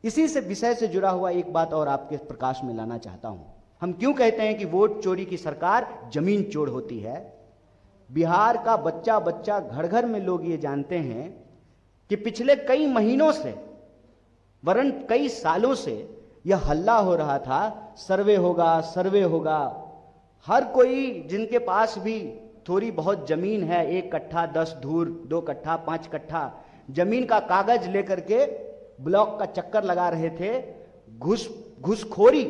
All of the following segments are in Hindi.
इसी से विषय से जुड़ा हुआ एक बात और आपके प्रकाश में लाना चाहता हूं। हम क्यों कहते हैं कि वोट चोरी की सरकार जमीन चोर होती है? बिहार का बच्चा बच्चा घर घर में लोग ये जानते हैं कि पिछले कई महीनों से वरन कई सालों से यह हल्ला हो रहा था, सर्वे होगा सर्वे होगा। हर कोई जिनके पास भी थोड़ी बहुत जमीन है, 1 कट्ठा 10 धूर, 2 कट्ठा 5 कट्ठा जमीन का कागज लेकर के ब्लॉक का चक्कर लगा रहे थे। घुसखोरी,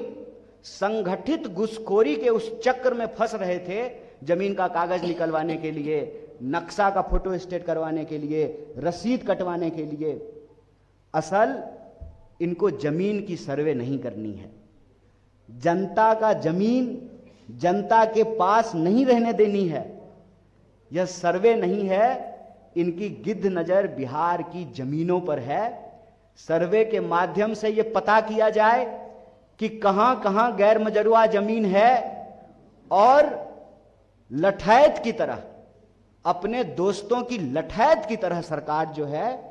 संगठित घुसखोरी के उस चक्र में फंस रहे थे, जमीन का कागज निकलवाने के लिए, नक्शा का फोटो स्टेट करवाने के लिए, रसीद कटवाने के लिए। असल इनको जमीन की सर्वे नहीं करनी है। जनता का जमीन जनता के पास नहीं रहने देनी है। यह सर्वे नहीं है, इनकी गिद्ध नजर बिहार की जमीनों पर है। सर्वे के माध्यम से यह पता किया जाए कि कहां कहां गैर मजरूआ जमीन है, और लठैत की तरह, अपने दोस्तों की लठैत की तरह सरकार जो है,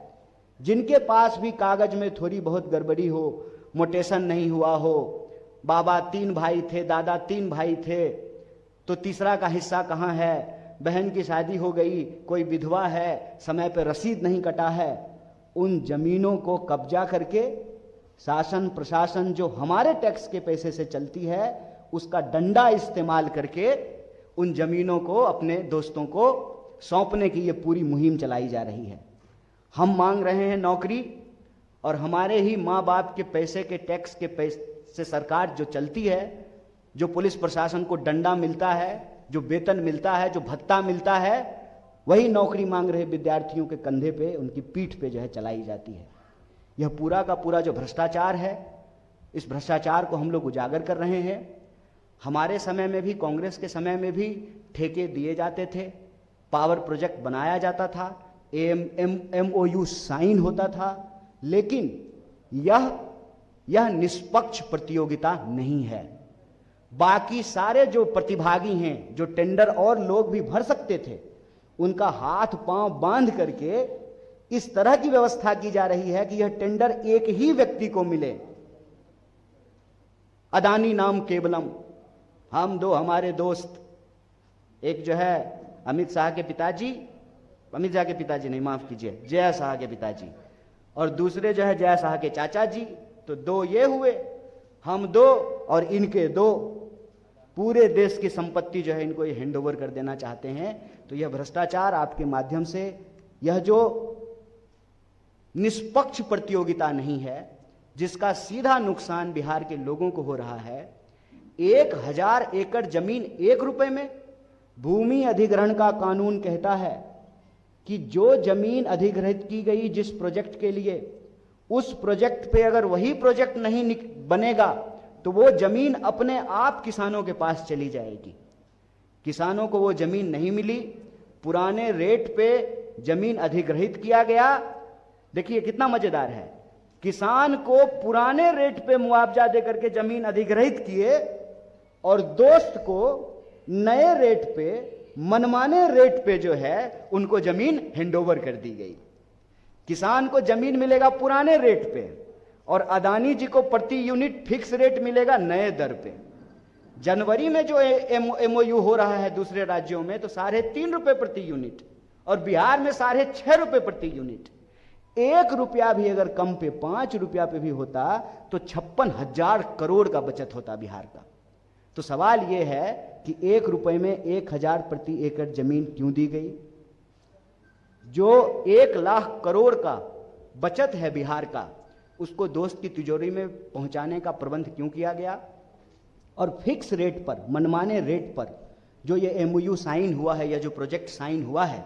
जिनके पास भी कागज में थोड़ी बहुत गड़बड़ी हो, मोटेशन नहीं हुआ हो, बाबा 3 भाई थे, दादा 3 भाई थे, तो तीसरा का हिस्सा कहाँ है, बहन की शादी हो गई, कोई विधवा है, समय पर रसीद नहीं कटा है, उन जमीनों को कब्जा करके शासन प्रशासन जो हमारे टैक्स के पैसे से चलती है, उसका डंडा इस्तेमाल करके उन जमीनों को अपने दोस्तों को सौंपने की ये पूरी मुहिम चलाई जा रही है। हम मांग रहे हैं नौकरी, और हमारे ही माँ बाप के पैसे के टैक्स के पैसे से सरकार जो चलती है, जो पुलिस प्रशासन को डंडा मिलता है, जो वेतन मिलता है, जो भत्ता मिलता है, वही नौकरी मांग रहे विद्यार्थियों के कंधे पे, उनकी पीठ पे जो है चलाई जाती है। यह पूरा का पूरा जो भ्रष्टाचार है, इस भ्रष्टाचार को हम लोग उजागर कर रहे हैं। हमारे समय में भी, कांग्रेस के समय में भी ठेके दिए जाते थे, पावर प्रोजेक्ट बनाया जाता था, MOU साइन होता था, लेकिन यह निष्पक्ष प्रतियोगिता नहीं है। बाकी सारे जो प्रतिभागी हैं, जो टेंडर और लोग भी भर सकते थे, उनका हाथ पांव बांध करके इस तरह की व्यवस्था की जा रही है कि यह टेंडर एक ही व्यक्ति को मिले। अदानी नाम केवलम, हम दो हमारे दोस्त, एक जो है अमित शाह के पिताजी नहीं, माफ कीजिए, जय शाह के पिताजी, और दूसरे जो है जय शाह के चाचा जी, तो 2 ये हुए, हम 2 और इनके 2, पूरे देश की संपत्ति जो है इनको ये हैंड ओवर कर देना चाहते हैं। तो यह भ्रष्टाचार आपके माध्यम से, यह जो निष्पक्ष प्रतियोगिता नहीं है, जिसका सीधा नुकसान बिहार के लोगों को हो रहा है। 1000 एकड़ जमीन 1 रुपए में। भूमि अधिग्रहण का कानून कहता है कि जो जमीन अधिग्रहित की गई जिस प्रोजेक्ट के लिए, उस प्रोजेक्ट पे अगर वही प्रोजेक्ट नहीं बनेगा तो वो जमीन अपने आप किसानों के पास चली जाएगी। किसानों को वो जमीन नहीं मिली, पुराने रेट पे जमीन अधिग्रहित किया गया। देखिए कितना मजेदार है, किसान को पुराने रेट पे मुआवजा देकर के जमीन अधिग्रहित किए, और दोस्त को नए रेट पे, मनमाने रेट पे जो है उनको जमीन हैंडओवर कर दी गई। किसान को जमीन मिलेगा पुराने रेट पे, और अदानी जी को प्रति यूनिट फिक्स रेट मिलेगा नए दर पे। जनवरी में जो MOU हो रहा है दूसरे राज्यों में, तो 3.5 रुपए प्रति यूनिट, और बिहार में 6.5 रुपए प्रति यूनिट। 1 रुपया भी अगर कम पे, 5 रुपया पे भी होता तो 56,000 करोड़ का बचत होता बिहार का। तो सवाल यह है कि 1 रुपए में 1000 प्रति एकड़ जमीन क्यों दी गई? जो 1 लाख करोड़ का बचत है बिहार का, उसको दोस्त की तिजोरी में पहुंचाने का प्रबंध क्यों किया गया? और फिक्स रेट पर, मनमाने रेट पर जो ये MOU साइन हुआ है, या जो प्रोजेक्ट साइन हुआ है,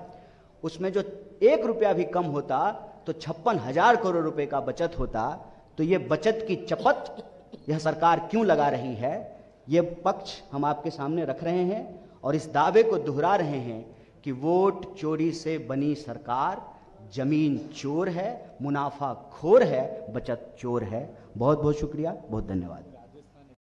उसमें जो 1 रुपया भी कम होता तो 56,000 करोड़ रुपए का बचत होता। तो ये बचत की चपत यह सरकार क्यों लगा रही है, ये पक्ष हम आपके सामने रख रहे हैं, और इस दावे को दोहरा रहे हैं कि वोट चोरी से बनी सरकार जमीन चोर है, मुनाफा खोर है, बचत चोर है। बहुत बहुत शुक्रिया, बहुत धन्यवाद।